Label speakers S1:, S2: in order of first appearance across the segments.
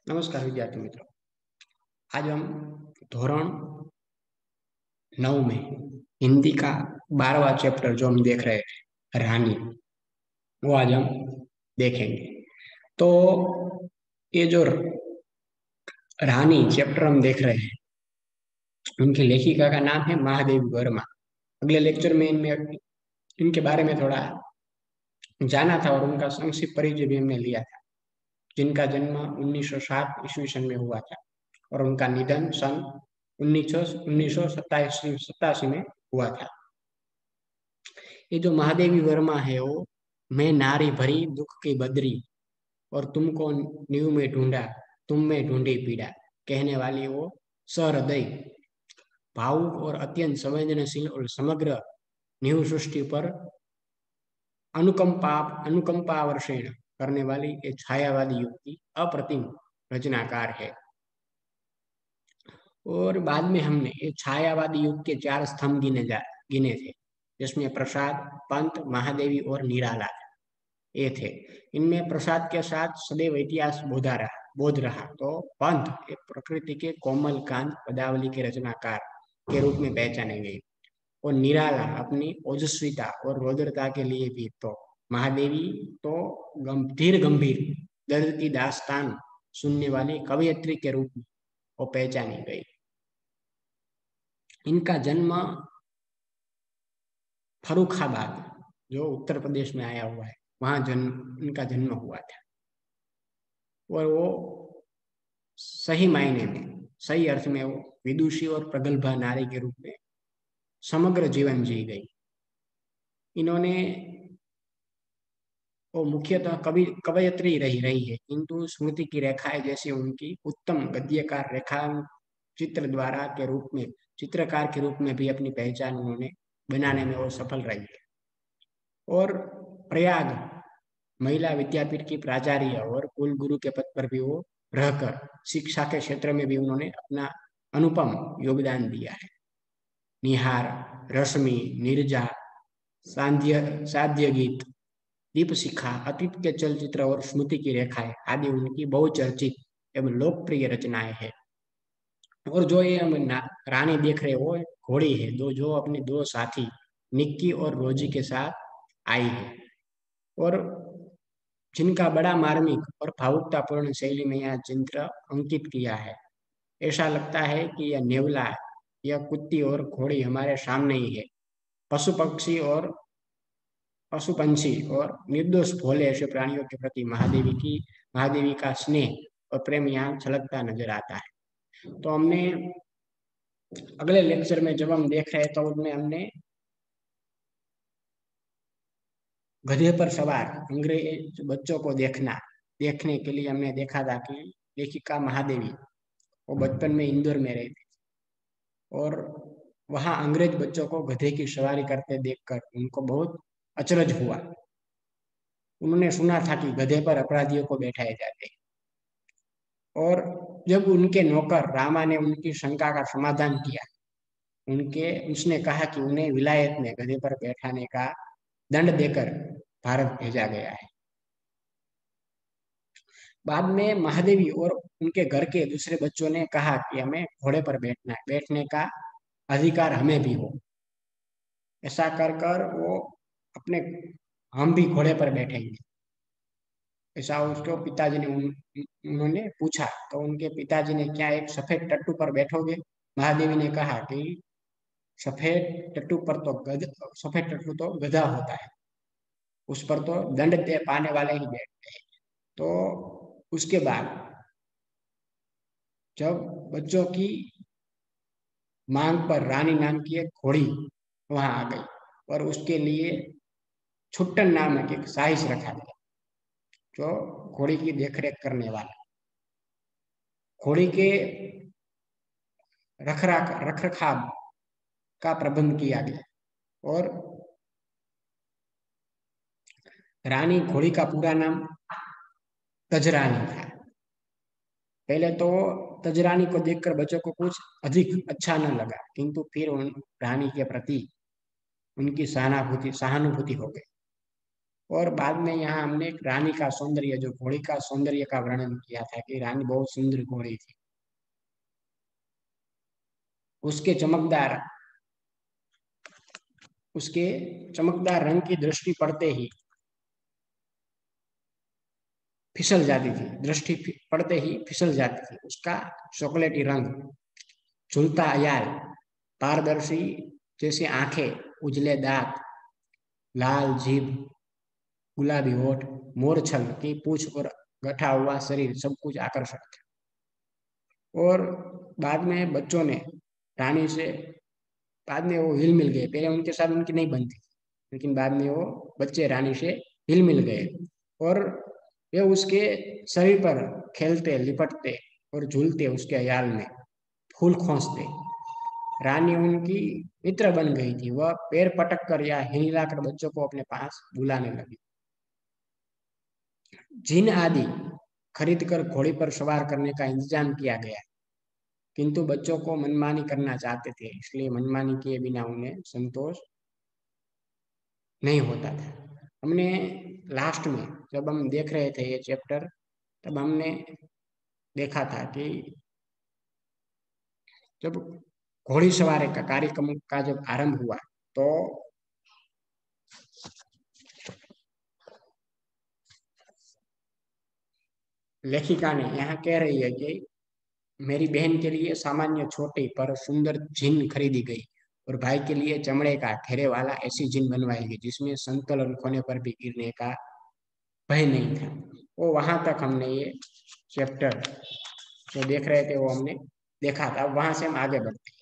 S1: नमस्कार विद्यार्थी मित्रों। आज हम धोरण 9 में हिंदी का 12वां चैप्टर जो हम देख रहे हैं रानी, वो आज हम देखेंगे। तो ये जो रानी चैप्टर हम देख रहे हैं, उनकी लेखिका का नाम है महादेवी वर्मा। अगले लेक्चर में इनमें इनके बारे में थोड़ा जाना था और उनका संक्षिप्त परिचय भी हमने लिया था, जिनका जन्म 1907 ईस्वी सन में हुआ था और उनका निधन सन 1987 में हुआ था। ये जो महादेवी वर्मा है, वो मैं नारी भरी दुख की बदरी और तुमको नींव में ढूंढा, तुम में ढूंढी पीड़ा कहने वाली वो सहृदय, भावुक और अत्यंत संवेदनशील और समग्र नींव सृष्टि पर अनुकंपा वर्षण करने वाली ये छायावादी युग की अप्रतिम रचनाकार है। और बाद में हमने ये छायावादी युग के 4 स्तंभ गिने थे, जिसमें प्रसाद, पंत, महादेवी और निराला ये थे। इनमें प्रसाद के साथ सदैव इतिहास बोध रहा। तो पंत एक प्रकृति के कोमल कांत पदावली के रचनाकार के रूप में पहचाने गए और निराला अपनी ओजस्विता और रौद्रता के लिए भी। तो महादेवी तो गंभीर दर्द की दास्तान सुनने वाली कवयित्री के रूप में वो पहचानी गई। इनका जन्म फर्रुखाबाद, जो उत्तर प्रदेश में आया हुआ है, वहां इनका जन्म हुआ था। और वो सही मायने में, सही अर्थ में वो विदुषी और प्रगल्भा नारी के रूप में समग्र जीवन जी गई। इन्होंने वो मुख्यतः कवयित्री रही है, किंतु स्मृति की रेखाएं जैसी उनकी उत्तम गद्यकार रेखा चित्रकार के रूप में भी अपनी पहचान उन्होंने बनाने में वो सफल रही है। और प्रयाग महिला विद्यापीठ की प्राचार्य और कुल गुरु के पद पर भी वो रहकर शिक्षा के क्षेत्र में भी उन्होंने अपना अनुपम योगदान दिया है। निहार, रश्मि, नीरजा, साध्य गीत, दीपशिखा, अतीत के चलचित्र और स्मृति की रेखाएं आदि उनकी बहुचर्चित एवं लोकप्रिय रचनाएं हैं। और जो ये हम रानी देख रहे हो, घोड़ी है जो अपने दो साथी निक्की और रोजी के साथ आई है और जिनका बड़ा मार्मिक और भावुकतापूर्ण शैली में यह चित्र अंकित किया है। ऐसा लगता है कि यह नेवला, यह कुत्ती और घोड़ी हमारे सामने ही है। पशु पंछी और निर्दोष भोले ऐसे प्राणियों के प्रति महादेवी का स्नेह और प्रेम यहाँ छलकता नजर आता है। तो हमने अगले लेक्चर में जब हम देख रहे हैं, तो उसमें हमने गधे पर सवार अंग्रेज बच्चों को देखने के लिए हमने देखा था कि लेखिका महादेवी वो बचपन में इंदौर में रहती और वहां अंग्रेज बच्चों को गधे की सवारी करते देखकर उनको बहुत अचरज हुआ। उन्होंने सुना था कि गधे पर अपराधियों को बैठाए जाते हैं। और जब उनके नौकर रामा ने उनकी शंका का समाधान किया, उसने कहा कि उन्हें विलायत में गधे पर बैठाने का दंड देकर भारत भेजा गया है। बाद में महादेवी और उनके घर के दूसरे बच्चों ने कहा कि हमें घोड़े पर बैठना है, बैठने का अधिकार हमें भी हो। ऐसा कर कर वो अपने हम भी घोड़े पर बैठेंगे, ऐसा उसके पिताजी ने उन्होंने पूछा। तो उनके पिताजी ने, क्या एक सफेद टट्टू पर बैठोगे? महादेवी ने कहा कि सफेद टट्टू तो गधा होता है, उस पर तो दंड दे पाने वाले ही बैठते हैं। तो उसके बाद जब बच्चों की मांग पर रानी नाम की एक घोड़ी वहां आ गई और उसके लिए छुट्टन नामक एक साहिस रखा गया, जो घोड़ी की देखरेख करने वाला। घोड़ी के रखरखाव का प्रबंध किया गया और रानी घोड़ी का पूरा नाम तजरानी था। पहले तो तजरानी को देखकर बच्चों को कुछ अधिक अच्छा न लगा, किंतु फिर उन रानी के प्रति उनकी सहानुभूति हो गई और बाद में यहाँ हमने एक रानी का सौंदर्य, जो घोड़ी का सौंदर्य का वर्णन किया था कि रानी बहुत सुंदर घोड़ी थी। उसके चमकदार उसके चमकदार रंग की दृष्टि पड़ते ही फिसल जाती थी, पड़ते ही फिसल जाती थी। उसका चॉकलेटी रंग, झूलता अयाल, पारदर्शी जैसी आंखें, उजले दांत, लाल जीभ, गुलाबी होठ, मोरछल की पूंछ और गठा हुआ शरीर, सब कुछ आकर्षक था। और बाद में बच्चों ने रानी से, बाद में वो हिल मिल गए, पहले उनके साथ उनकी नहीं बनती, लेकिन बाद में वो बच्चे रानी से हिल मिल गए और वे उसके शरीर पर खेलते, लिपटते और झूलते, उसके अयाल में फूल खोसते। रानी उनकी मित्र बन गई थी। वह पैर पटक कर या हिलाकर बच्चों को अपने पास बुलाने लगी। जिन आदि खरीद कर घोड़ी पर सवार करने का इंतजाम किया गया, किंतु बच्चों को मनमानी करना चाहते थे, इसलिए मनमानी किए बिना उन्हें संतोष नहीं होता था। हमने लास्ट में जब हम देख रहे थे ये चैप्टर, तब हमने देखा था कि जब घोड़ी सवारी का कार्यक्रम का जब आरंभ हुआ, तो लेखिका ने यहाँ कह रही है कि मेरी बहन के लिए सामान्य छोटी पर सुंदर जीन खरीदी गई और भाई के लिए चमड़े का घेरे वाला ऐसी जीन बनवाई गई जिसमें संतुलन खोने पर भी गिरने का भय नहीं था। वो वहां तक हमने ये चैप्टर जो देख रहे थे वो हमने देखा था। वहां से हम आगे बढ़ते हैं।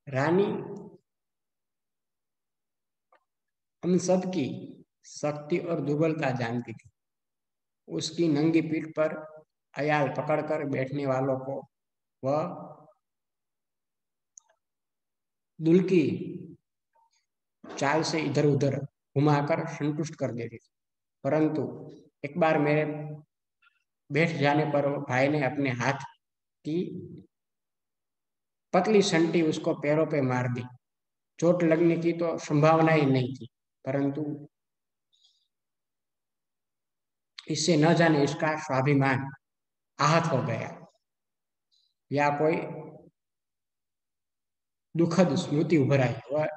S1: रानी हम सबकी शक्ति और दुर्बलता जानती थी। उसकी नंगी पीठ पर अयाल पकड़कर बैठने वालों को वह दुल की चाल से इधर उधर घुमाकर संतुष्ट कर देती थी। परंतु एक बार मेरे बैठ जाने पर भाई ने अपने हाथ की पतली संटी उसको पैरों पे मार दी। चोट लगने की तो संभावना ही नहीं थी, परंतु इससे न जाने इसका स्वाभिमान आहत हो गया, या कोई दुखद स्मृति उभर आई। वह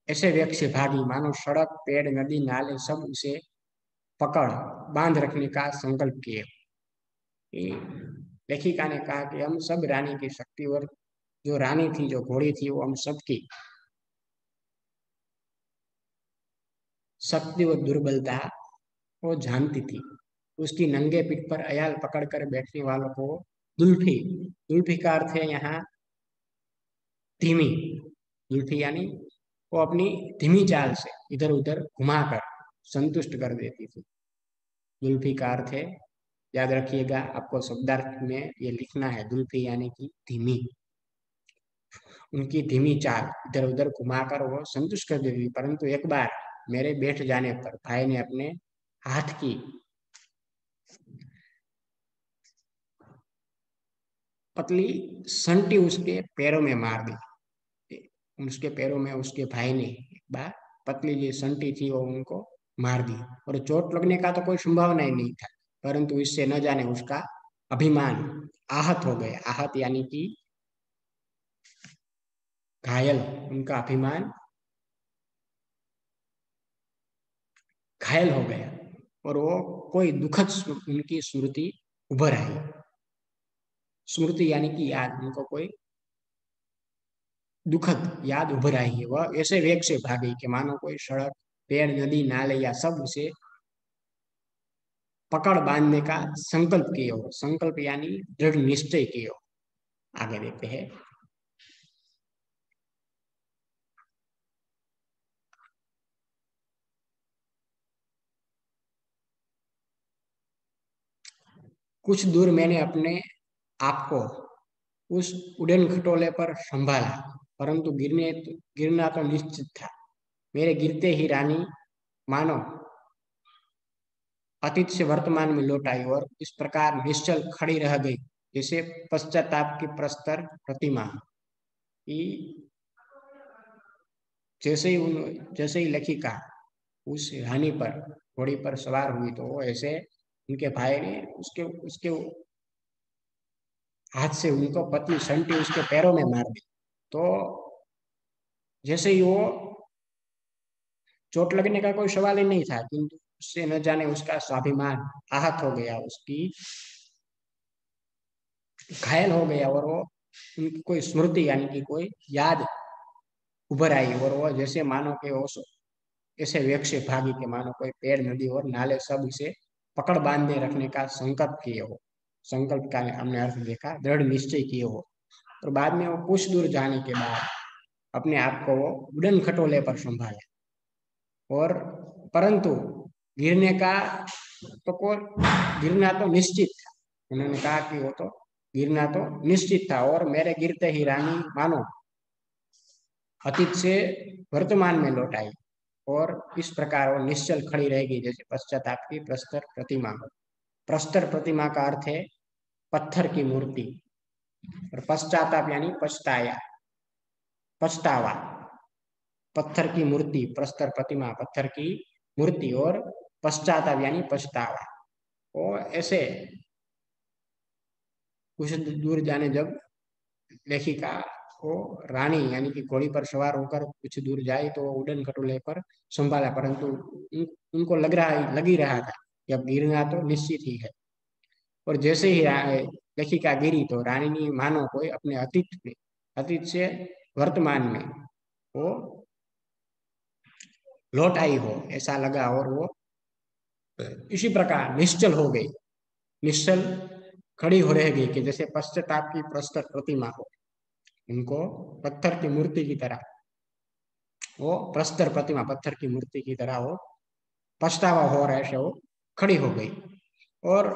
S1: ऐसे वेग से भागी मानो सड़क, पेड़, नदी, नाले सब उसे पकड़ बांध रखने का संकल्प किए। लेखिका ने कहा कि हम सब रानी की शक्ति और जो रानी थी, जो घोड़ी थी, वो हम सबकी शक्ति और दुर्बलता वो जानती थी। उसकी नंगे पीठ पर अयाल पकड़कर बैठने वालों को दुल्फी, दुल्फी का अर्थ है यहाँ धीमी, जुल्फी यानी वो अपनी धीमी चाल से इधर उधर घुमाकर संतुष्ट कर देती थी। जुल्फी का अर्थ है, याद रखिएगा, आपको शब्दार्थ में ये लिखना है, जुल्फी यानी कि धीमी। उनकी धीमी चाल इधर उधर घुमाकर वो संतुष्ट कर देती थी। परंतु एक बार मेरे बैठ जाने पर भाई ने अपने हाथ की पतली संटी उसके पैरों में मार दी। उसके पैरों में उसके भाई ने एक बार पतली जो संटी थी वो उनको मार दी, और चोट लगने का तो कोई संभावना ही नहीं था, परंतु इससे न जाने उसका अभिमान आहत हो गया। आहत यानी कि घायल, उनका अभिमान घायल हो गया और वो कोई दुखद उनकी स्मृति उभर आई। स्मृति यानी कि याद, उनको कोई दुखद याद उभर आई है। वह ऐसे वेग से भागी कि मानो कोई सड़क, पेड़, नदी, नाले या सब उसे पकड़ बांधने का संकल्प किए हो। संकल्प यानी दृढ़ निश्चय किए हो। आगे देखते हैं। कुछ दूर मैंने अपने आप को उस उड़न खटोले पर संभाला, परंतु गिरना तो निश्चित था। मेरे गिरते ही रानी मानो अतीत से वर्तमान में लौट आई और इस प्रकार निश्चल खड़ी रह गई, जैसे पश्चाताप की प्रस्तर प्रतिमा। कि जैसे ही लेखिका उस रानी पर घोड़ी पर सवार हुई, तो वो ऐसे उनके भाई ने उसके उसके हाथ से उनको पतली संटी उसके पैरों में मार दी। तो जैसे ही वो, चोट लगने का कोई सवाल ही नहीं था, किंतु उससे न जाने उसका स्वाभिमान आहत हो गया, उसकी घायल हो गया, और वो उनकी कोई स्मृति यानी कि कोई याद उभर आई, और वो जैसे मानो कि वो ऐसे विकसित भागी के मानो कोई पेड़, नदी और नाले सब इसे पकड़ बांधे रखने का संकल्प किए हो। संकल्प का हमने अर्थ देखा, दृढ़ निश्चय किए हो। और बाद में वो कुछ दूर जाने के बाद अपने आप को वो उड़न खटोले पर संभाले, और परंतु गिरने का तो को गिरना तो निश्चित था। उन्होंने कहा कि वो तो गिरना तो निश्चित था, और मेरे गिरते ही रानी मानो अतीत से वर्तमान में लौट आई, और इस प्रकार वो निश्चल खड़ी रहेगी, जैसे पश्चाताप की प्रस्तर प्रतिमा हो। प्रस्तर प्रतिमा का अर्थ है पत्थर की मूर्ति, और पश्चाताप यानी पछताया, पछतावा। पत्थर की मूर्ति, प्रस्तर प्रतिमा पत्थर की मूर्ति, और पश्चाताप यानी पछतावा। और ऐसे कुछ दूर जाने जब लेखिका को रानी यानी कि घोड़ी पर सवार होकर कुछ दूर जाए, तो उड़न खटोले पर संभाला, परंतु उनको लग ही रहा था कि अब गिरना तो निश्चित ही है। और जैसे ही लेखिका गिरी, तो रानी मानो कोई अपने अतीत से वर्तमान में वो लौट आई हो, ऐसा लगा, और वो इसी प्रकार निश्चल हो गई, निश्चल खड़ी हो रह गई, कि जैसे पश्चाताप की प्रस्तर प्रतिमा हो। उनको पत्थर की मूर्ति की तरह, वो प्रस्तर प्रतिमा पत्थर की मूर्ति की तरह वो पछतावा हो रहा है, वो खड़ी हो गई। और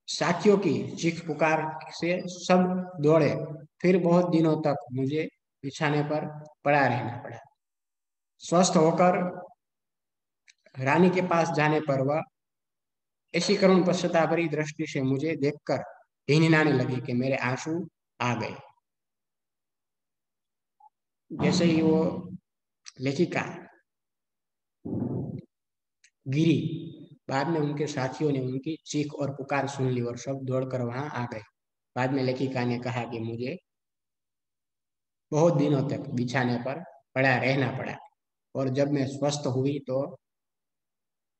S1: साथियों की चीख पुकार से सब दौड़े, फिर बहुत दिनों तक मुझे बिछाने पर पड़ा रहना पड़ा। स्वस्थ होकर रानी के पास जाने पर वह ऐसी करुण पश्चातापरी दृष्टि से मुझे देखकर हिनहिनाने लगी कि मेरे आंसू आ गए। जैसे ही वो लेखिका गिरी, बाद में उनके साथियों ने उनकी चीख और पुकार सुन ली, और सब दौड़कर वहां आ गए। बाद में लेखिका ने कहा कि मुझे बहुत दिनों तक बिछाने पर पड़ा रहना पड़ा, और जब मैं स्वस्थ हुई, तो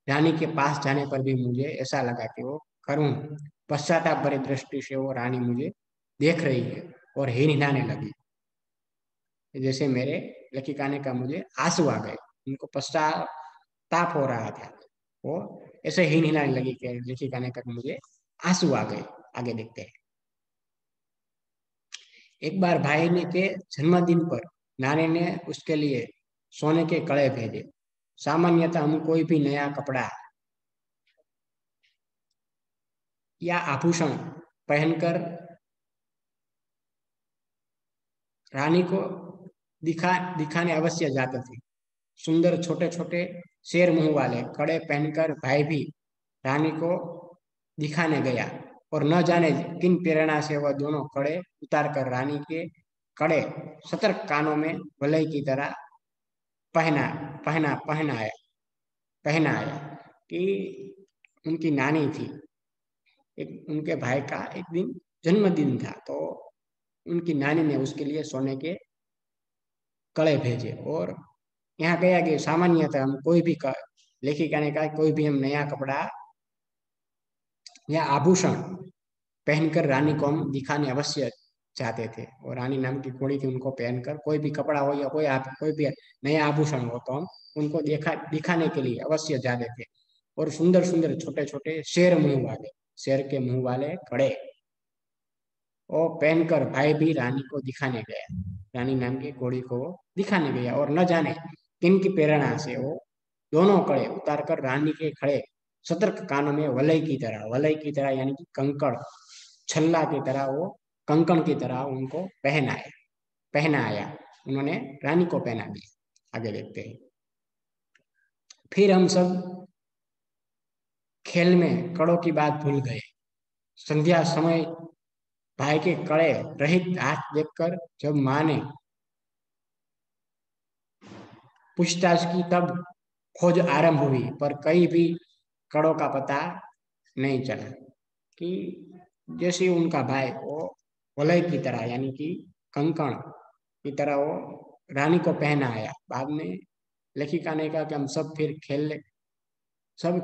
S1: रानी के पास जाने पर भी मुझे ऐसा लगा कि वो करुण पश्चाताप भरी दृष्टि से वो रानी मुझे देख रही है, और हिनहिनाने लगी, जैसे मेरे लेखिका ने कहा मुझे आंसू आ गए। उनको पश्चाताप हो रहा था, वो ऐसे हिनहिनाने लगी कि लेखिका ने कहा मुझे आंसू आ गए। आगे देखते हैं। एक बार भाई ने के जन्मदिन पर नानी ने उसके लिए सोने के कड़े भेजे। सामान्यतः हम कोई भी नया कपड़ा या आभूषण पहनकर रानी को दिखाने अवश्य जाते थे। सुंदर छोटे छोटे शेर मुंह वाले कड़े पहनकर भाई भी रानी को दिखाने गया, और न जाने किन प्रेरणा से वह दोनों कड़े उतार कर रानी के कड़े सतर्क कानों में वलय की तरह पहना पहना पहनाया पहनाया। कि उनकी नानी थी, एक उनके भाई का एक दिन जन्मदिन था, तो उनकी नानी ने उसके लिए सोने के कड़े भेजे। और यहाँ गया कि सामान्यतः हम कोई भी लेखिका ने कहा कोई भी हम नया कपड़ा या आभूषण पहनकर रानी को हम दिखाने अवश्य चाहते थे, और रानी नाम की घोड़ी थी, उनको पहनकर कोई भी कपड़ा हो या कोई भी नया आभूषण हो, तो हम उनको दिखाने के लिए अवश्य जाते थे। और सुंदर सुंदर छोटे छोटे शेर के मुंह वाले कड़े वो पहनकर भाई भी रानी को दिखाने गया, रानी नाम की घोड़ी को दिखाने गया, और न जाने किन की प्रेरणा से वो दोनों कड़े उतार कर रानी के खड़े सतर्क कानों में वलय की तरह यानी कि कंकड़ छल्ला की तरह वो कंकण की तरह उनको पहनाया। उन्होंने रानी को पहना दिया। आगे देखते हैं। फिर हम सब खेल में कड़ों की बात भूल गए। संध्या समय भाई के कड़े रहित हाथ देखकर जब माँ ने पूछताछ की तब खोज आरंभ हुई, पर कहीं भी कड़ों का पता नहीं चला। कि जैसे उनका भाई वो वलय की तरह यानी कि कंकण की तरह वो रानी को पहना आया। बाद में लेखिका ने कहा कि हम सब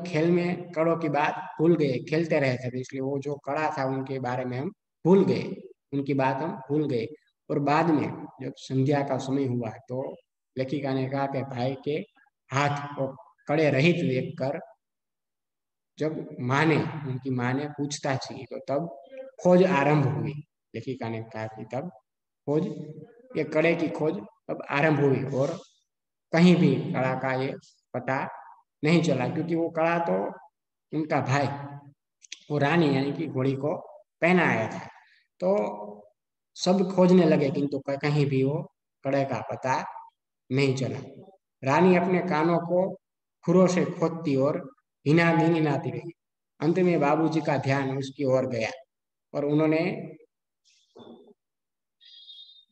S1: खेल में कड़ों की बात भूल गए, खेलते रहे थे, तो इसलिए वो जो कड़ा था उनके बारे में हम भूल गए, उनकी बात हम भूल गए। और बाद में जब संध्या का समय हुआ तो लेखिका ने कहा कि भाई के हाथ को कड़े रहित देखकर जब उनकी माँ ने पूछताछ की तो तब खोज आरंभ हुई। लेखिका ने कहा कि तब खोज ये कड़े की खोज तब आरंभ हुई और कहीं भी कड़ा का ये पता नहीं चला, क्योंकि वो कड़ा तो उनका भाई वो रानी यानी कि घोड़ी को पहनाया था। तो सब खोजने लगे किंतु कहीं भी वो कड़े का पता नहीं चला। रानी अपने कानों को खुरों से खोदती और हिना गिनगिनाती रही। अंत में बाबूजी का ध्यान उसकी ओर गया और उन्होंने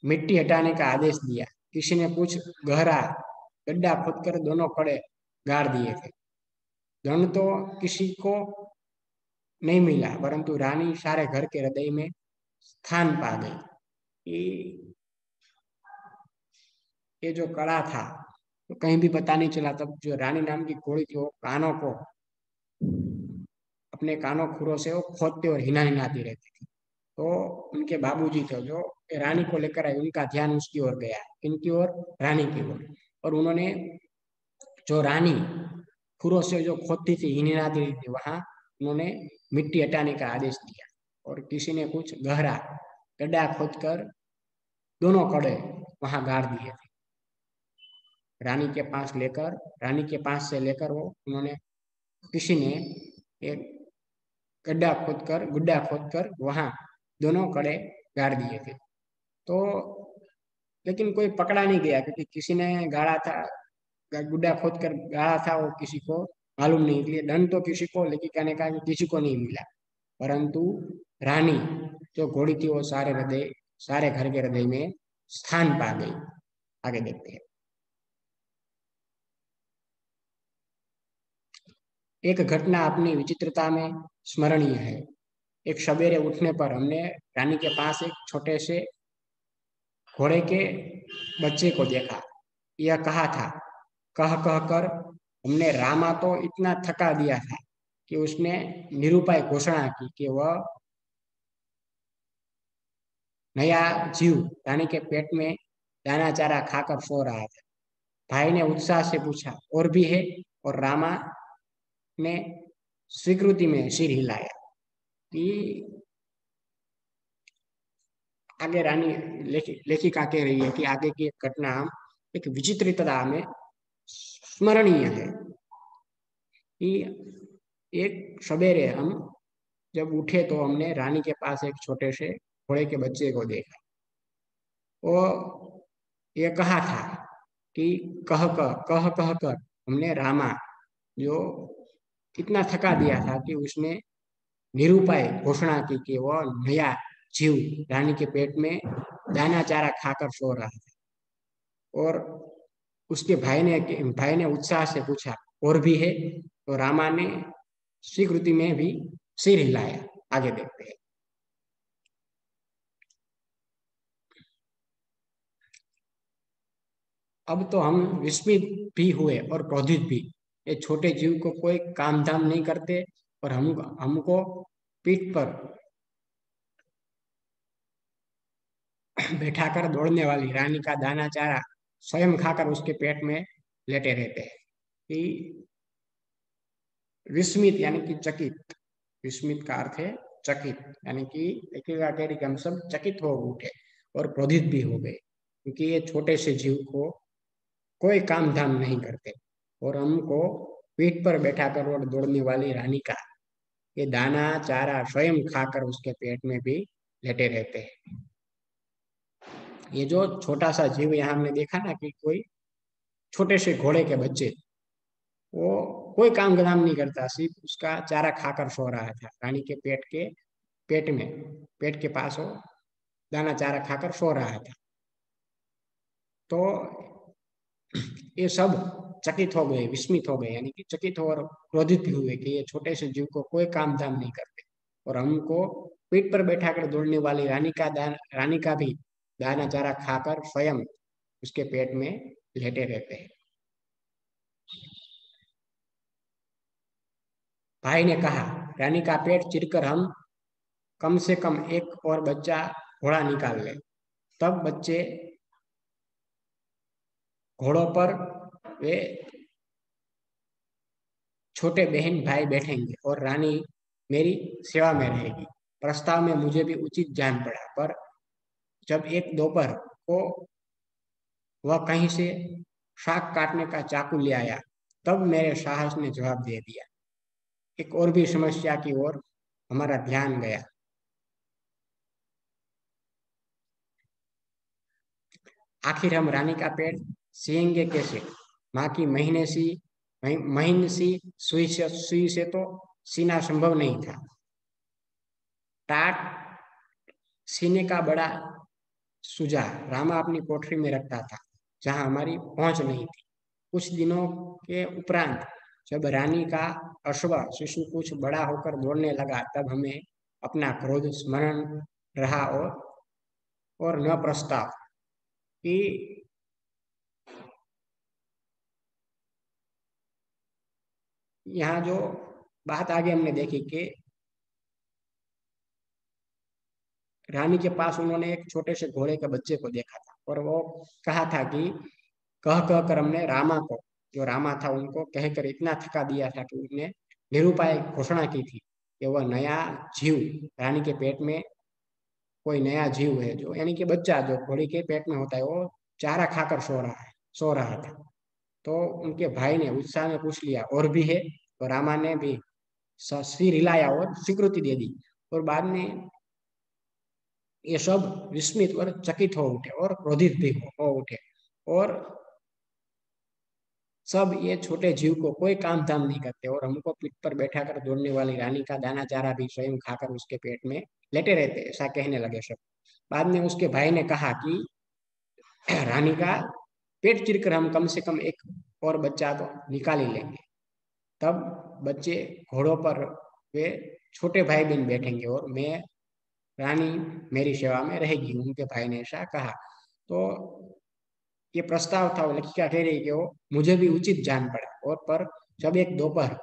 S1: मिट्टी हटाने का आदेश दिया। किसी ने कुछ गहरा गड्ढा खोदकर दोनों कड़े गाड़ दिए थे। धन तो किसी को नहीं मिला, परंतु रानी सारे घर के हृदय में स्थान पा गई। ये जो कड़ा था तो कहीं भी पता नहीं चला। तब जो रानी नाम की घोड़ी थी वो कानों को अपने कानों खुरों से वो खोदते और हिना हिनाती रहती थी। तो उनके बाबूजी थे जो रानी को लेकर आए, उनका ध्यान उसकी ओर गया, इनकी ओर, रानी की ओर। और उन्होंने जो रानी खुरों से जो खोदती थी हिनहिनाती थी वहां उन्होंने मिट्टी हटाने का आदेश दिया और किसी ने कुछ गहरा गड्ढा खोदकर दोनों कड़े वहां गाड़ दिए थे। रानी के पास से लेकर वो उन्होंने किसी ने एक गुड्डा खोदकर वहां दोनों कड़े गाड़ दिए थे। तो लेकिन कोई पकड़ा नहीं गया, क्योंकि किसी ने गाड़ा था, गुड्डा खोद कर गाड़ा था, वो किसी को मालूम नहीं, इसलिए दंड तो किसी को, लेकिन कहने का कि किसी को नहीं मिला। परंतु रानी जो घोड़ी थी वो सारे घर के हृदय में स्थान पा गई। आगे देखते हैं। एक घटना अपनी विचित्रता में स्मरणीय है। एक सवेरे उठने पर हमने रानी के पास एक छोटे से घोड़े के बच्चे को देखा। यह कहा था, कह कह कर हमने रामा तो इतना थका दिया था कि उसने निरुपाय घोषणा की कि वह नया जीव रानी के पेट में दाना चारा खाकर सो रहा था। भाई ने उत्साह से पूछा, और भी है? और रामा ने स्वीकृति में सिर हिलाया। कि आगे लेखिका कह रही है कि आगे की एक घटना हम एक विचित्रता में स्मरणीय है। कि एक सवेरे हम जब उठे तो हमने रानी के पास एक छोटे से घोड़े के बच्चे को देखा। वो ये कहा था कि कह कर हमने रामा जो इतना थका दिया था कि उसने निरुपाय घोषणा की कि वह नया जीव रानी के पेट में दाना चारा खाकर सो रहा था। और उसके भाई ने उत्साह से पूछा, और भी है? तो रामा ने स्वीकृति में भी सिर हिलाया। आगे देखते हैं। अब तो हम विस्मित भी हुए और क्रोधित भी। ये छोटे जीव को कोई काम धाम नहीं करते और हमको पीठ पर बैठाकर दौड़ने वाली रानी का दाना चारा स्वयं खाकर उसके पेट में लेटे रहते हैं। कि विस्मित यानी कि चकित, विस्मित का अर्थ है चकित, यानी कि देखिएगा कह रही कि हम सब चकित हो उठे और क्रोधित भी हो गए, क्योंकि ये छोटे से जीव को कोई काम धाम नहीं करते और हमको पीठ पर बैठा कर और दौड़ने वाली रानी का ये दाना चारा स्वयं खाकर उसके पेट में भी लेटे रहते हैं। ये जो छोटा सा जीव यहाँ हमने देखा ना कि कोई छोटे से घोड़े के बच्चे, वो कोई काम धाम नहीं करता, सिर्फ उसका चारा खाकर सो रहा था रानी के पेट में, पेट के पास वो दाना चारा खाकर सो रहा था। तो ये सब चकित हो गए, विस्मित हो गए, यानी कि चकित और क्रोधित भी हुए कि ये छोटे से जीव को कोई काम धाम नहीं करते और हमको पीठ पर बैठा कर दौड़ने वाली रानी का भी दाना चारा खाकर स्वयं उसके पेट में लेटे रहते हैं। भाई ने कहा, रानी का पेट चिरकर हम कम से कम एक और बच्चा घोड़ा निकाल ले, तब बच्चे घोड़ों पर वे छोटे बहन भाई बैठेंगे और रानी मेरी सेवा में रहेगी। प्रस्ताव में मुझे भी उचित जान पड़ा, पर जब एक दोपहर को वह कहीं से शाक काटने का चाकू ले आया, तब मेरे साहस ने जवाब दे दिया। एक और भी समस्या की ओर हमारा ध्यान गया। आखिर हम रानी का पेट सिएंगे कैसे? माँ की महीन सी सुई से तो सीना संभव नहीं था। टाट सीने का बड़ा सुजा रामा अपनी कोठरी में रखता था, जहां हमारी पहुंच नहीं थी। कुछ दिनों के उपरांत जब रानी का अश्व शिशु कुछ बड़ा होकर दौड़ने लगा, तब हमें अपना क्रोध स्मरण रहा और न प्रस्ताव कि यहाँ जो बात आगे हमने देखी कि रानी के पास उन्होंने एक छोटे से घोड़े के बच्चे को देखा था और वो कहा था कि कह कर हमने रामा को, जो रामा था, उनको कहकर इतना थका दिया था कि उसने निरुपाय घोषणा की थी कि वह नया जीव रानी के पेट में, कोई नया जीव है जो, यानी कि बच्चा जो घोड़ी के पेट में होता है, वो चारा खाकर सो रहा था। तो उनके भाई ने उत्साह में पूछ लिया, और भी है? तो रामा ने भी सिर हिलाया और स्वीकृति दे दी। और बाद में ये सब विस्मित और चकित हो उठे और क्रोधित भी हो उठे, और सब ये छोटे जीव को कोई काम धाम नहीं करते और हमको पीठ पर बैठा कर दौड़ने वाली रानी का दाना चारा भी स्वयं खाकर उसके पेट में लेटे रहते, ऐसा कहने लगे सब। बाद में उसके भाई ने कहा कि रानी का पेट चिरकर हम कम से कम एक और बच्चा तो निकाल ही लेंगे, तब बच्चे घोड़ों पर वे छोटे भाई बहन बैठेंगे और मैं रानी मेरी सेवा में रहेगी। उनके भाई ने ऐसा कहा। तो ये प्रस्ताव था, वो लड़कियां कह रही कि वो मुझे भी उचित जान पड़ा, और पर जब एक दोपहर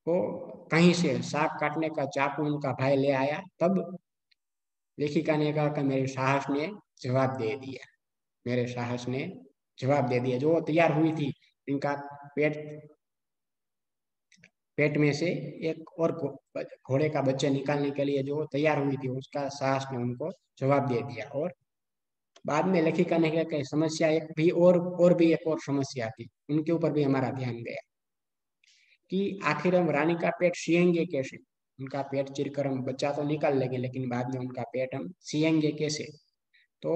S1: को कहीं से साग काटने का चाकू उनका भाई ले आया, तब लेखिका ने कहा कि जवाब दे दिया मेरे साहस ने जवाब दे दिया। जो तैयार हुई थी इनका पेट पेट में से एक और घोड़े का बच्चा निकालने के लिए जो तैयार हुई थी, उसका साहस ने उनको जवाब दे दिया। और बाद में लेखिका ने कहा कि समस्या एक और समस्या थी, उनके ऊपर भी हमारा ध्यान गया कि आखिर हम रानी का पेट सिएंगे कैसे? उनका पेट चिरकर हम बच्चा तो निकाल लेंगे, लेकिन बाद में उनका पेट हम सिएंगे कैसे? तो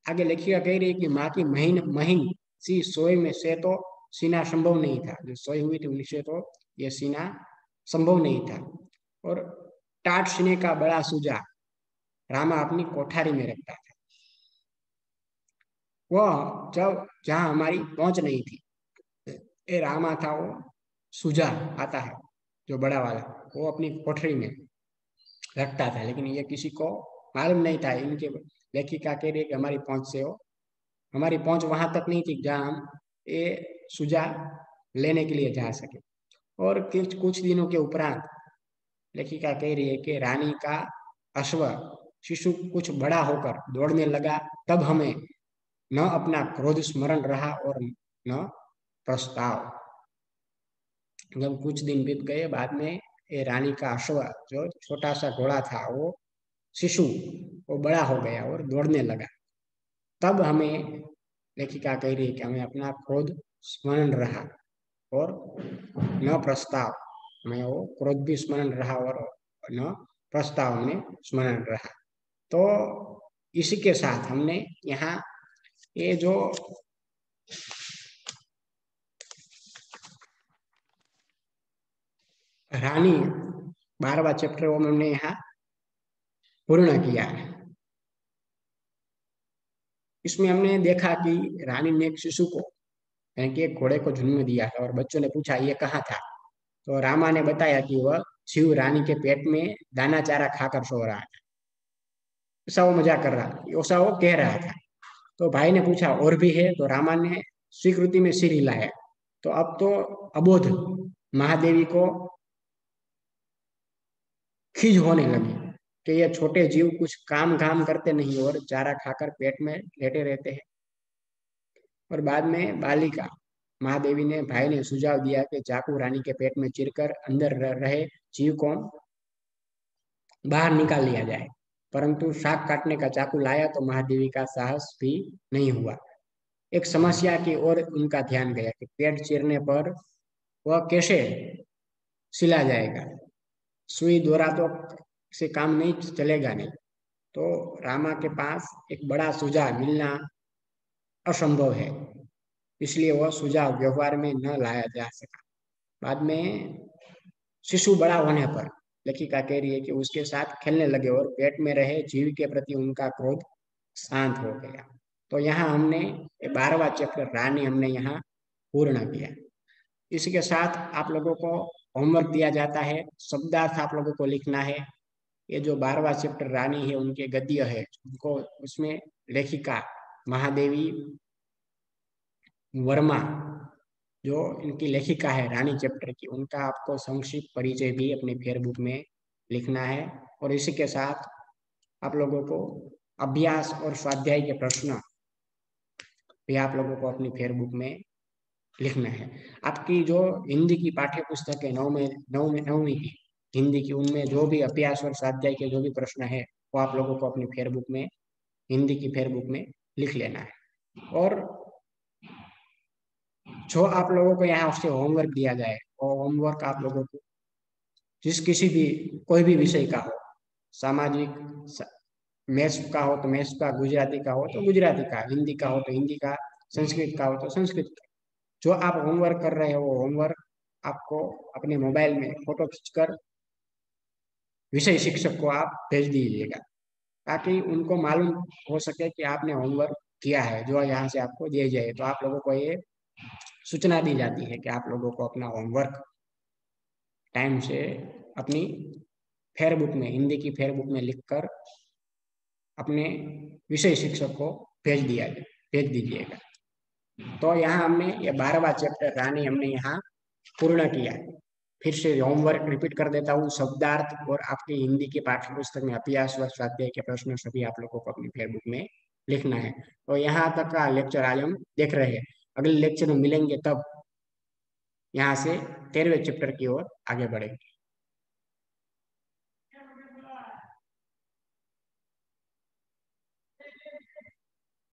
S1: आगे लेखिका कह रही है कि माँ की महीन महीन सी सोई में से तो सीना संभव नहीं था, जो सोई हुई थी उनसे तो ये सीना संभव नहीं था। और टाट सीने का बड़ा सूजा रामा अपनी कोठारी में रखता था, वह जब जहाँ हमारी पहुंच नहीं थी। ये रामा था, वो सूजा आता है जो बड़ा वाला, वो अपनी कोठरी में रखता था, लेकिन ये किसी को मालूम नहीं था। इनके लेखिका कह रही है कि हमारी पहुंच वहां तक नहीं थी जहाँ हम ये सुजा लेने के लिए जा सके। और कुछ दिनों के उपरांत लेखिका कह रही है कि रानी का अश्व शिशु कुछ बड़ा होकर दौड़ने लगा, तब हमें न अपना क्रोध स्मरण रहा और न प्रस्ताव। जब कुछ दिन बीत गए, बाद में ये रानी का अश्व, जो छोटा सा घोड़ा था, वो शिशु, वो बड़ा हो गया और दौड़ने लगा। तब हमें लेखिका कह रही है कि हमें अपना क्रोध स्मरण रहा और न प्रस्ताव में वो क्रोध भी स्मरण रहा और न प्रस्ताव में स्मरण रहा। तो इसी के साथ हमने यहाँ ये जो रानी 12वां चैप्टर वो हमने यहाँ पूर्ण किया है। इसमें हमने देखा कि रानी ने एक शिशु को यानी कि एक घोड़े को जन्म दिया है और बच्चों ने पूछा ये कहाँ था, तो रामा ने बताया कि वह शिव रानी के पेट में दाना चारा खाकर सो रहा था। ऐसा वो मजाक कर रहा था, ऐसा वो कह रहा था। तो भाई ने पूछा और भी है, तो रामा ने स्वीकृति में सिर हिलाया। तो अब तो अबोध महादेवी को खीज होने लगी कि ये छोटे जीव कुछ काम धाम करते नहीं और चारा खाकर पेट में लेटे रहते हैं। और बाद में बालिका महादेवी ने भाई ने सुझाव दिया कि चाकू रानी के पेट में चिरकर अंदर रहे जीव को बाहर निकाल लिया जाए, परंतु शाक काटने का चाकू लाया तो महादेवी का साहस भी नहीं हुआ। एक समस्या की ओर उनका ध्यान गया कि पेट चीरने पर वह कैसे सिला जाएगा, सुई द्वारा तो से काम नहीं चलेगा नहीं। तो रामा के पास एक बड़ा सुझाव मिलना असंभव है, इसलिए वह सुझाव व्यवहार में न लाया जा सका। बाद में शिशु बड़ा होने पर लेखिका कह रही है कि उसके साथ खेलने लगे और पेट में रहे जीव के प्रति उनका क्रोध शांत हो गया। तो यहाँ हमने 12वां चैप्टर रानी हमने यहाँ पूर्ण किया। इसके साथ आप लोगों को होमवर्क दिया जाता है, शब्दार्थ आप लोगों को लिखना है। ये जो 12वां चैप्टर रानी है उनके गद्य है, उनको उसमें लेखिका महादेवी वर्मा जो इनकी लेखिका है रानी चैप्टर की, उनका आपको संक्षिप्त परिचय भी अपने फेयरबुक में लिखना है। और इसी के साथ आप लोगों को अभ्यास और स्वाध्याय के प्रश्न भी आप लोगों को अपनी फेयरबुक में लिखना है। आपकी जो हिंदी की पाठ्य पुस्तक है नौवीं की हिंदी की, उनमें जो भी अभ्यास और स्वाध्याय के जो भी प्रश्न है वो आप लोगों को अपनी फेयरबुक में हिंदी की फेयरबुक में लिख लेना है। और जो आप लोगों को यहाँ उससे होमवर्क दिया जाए और होमवर्क आप लोगों को जिस किसी भी कोई भी विषय का हो, सामाजिक मैथ्स का हो तो मैथ्स का, गुजराती का हो तो गुजराती का, हिंदी का हो तो हिंदी का, संस्कृत का हो तो संस्कृत का, जो आप होमवर्क कर रहे हो वो होमवर्क आपको अपने मोबाइल में फोटो खींचकर विषय शिक्षक को आप भेज दीजिएगा, ताकि उनको मालूम हो सके कि आपने होमवर्क किया है। जो यहाँ से आपको दिए जाए तो आप लोगों को ये सूचना दी जाती है कि आप लोगों को अपना होमवर्क टाइम से अपनी फेयरबुक में हिंदी की फेयरबुक में लिखकर अपने विषय शिक्षक को भेज दीजिएगा। तो यहाँ हमने ये 12वां चैप्टर रानी हमने यहाँ पूर्ण किया। फिर से होमवर्क रिपीट कर देता हूँ, शब्दार्थ और आपकी हिंदी की पाठ्य पुस्तक में अभ्यास व स्वाध्याय के प्रश्न सभी आप लोगों को अपनी फेयरबुक में लिखना है। तो यहाँ तक का लेक्चर आज हम देख रहे हैं। अगले लेक्चर में मिलेंगे तब यहाँ से 13वें चैप्टर की ओर आगे बढ़ेंगे।